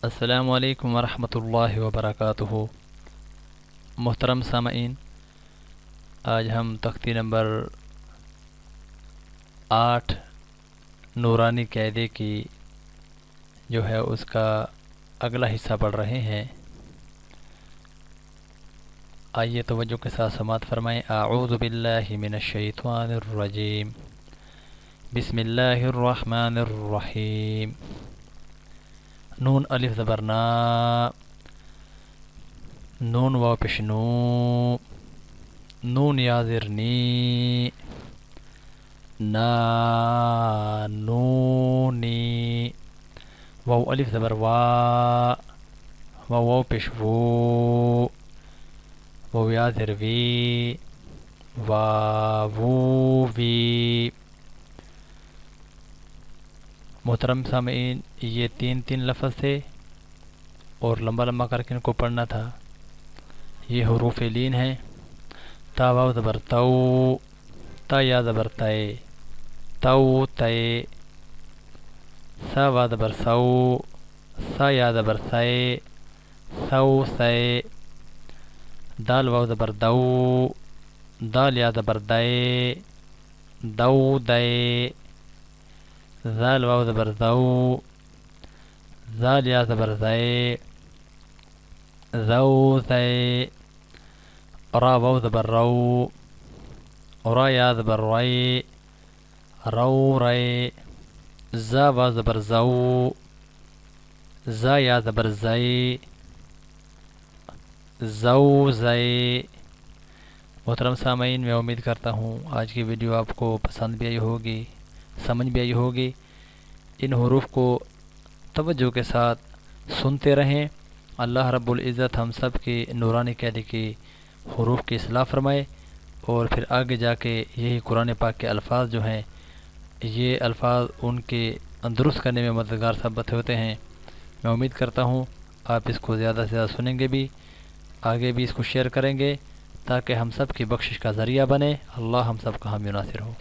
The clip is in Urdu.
السلام علیکم ورحمۃ اللہ وبرکاتہ۔ محترم سامعین، آج ہم تختی نمبر 8 نورانی قاعدے کی جو ہے اس کا اگلا حصہ پڑھ رہے ہیں۔ آئیے توجہ کے ساتھ سماعت فرمائیں۔ اعوذ باللہ من الشیطان الرجیم، بسم اللہ الرحمن الرحیم۔ نون الف زبر نا، نون واو پیش نو، نون یا زیر نی، نا نونی، واو الف زبر وا، واو پیش وو، واو یا زیر وی، واو وی۔ محترم سامعین، یہ تین لفظ تھے اور لمبا لمبا کر کے ان کو پڑھنا تھا۔ یہ حروف لین ہیں۔ تا واو زبر تو، تا یا زبر تے، تو تے۔ سا وا زبر سو، سا یا زبر سے، سو سے۔ دال واو زبر دو، دال یا زبر دے، دو دے۔ زال واو زبر زو، زال یا زبر زے، زو زے۔ را واو زبر رو، را یا زبر رے، رو رے۔ زا واو زبر زو، زا یا زبر زے، زو زے۔ محترم سامعین، میں امید کرتا ہوں آج کی ویڈیو آپ کو پسند بھی آئی ہوگی، سمجھ بھی آئی ہوگی۔ ان حروف کو توجہ کے ساتھ سنتے رہیں۔ اللہ رب العزت ہم سب کی نورانی قاعدے کی حروف کی اصلاح فرمائے، اور پھر آگے جا کے یہی قرآن پاک کے الفاظ جو ہیں، یہ الفاظ ان کے درست کرنے میں مددگار ثابت ہوتے ہیں۔ میں امید کرتا ہوں آپ اس کو زیادہ سے زیادہ سنیں گے بھی، آگے بھی اس کو شیئر کریں گے، تاکہ ہم سب کی بخشش کا ذریعہ بنے۔ اللہ ہم سب کا حامی و ناصر ہو۔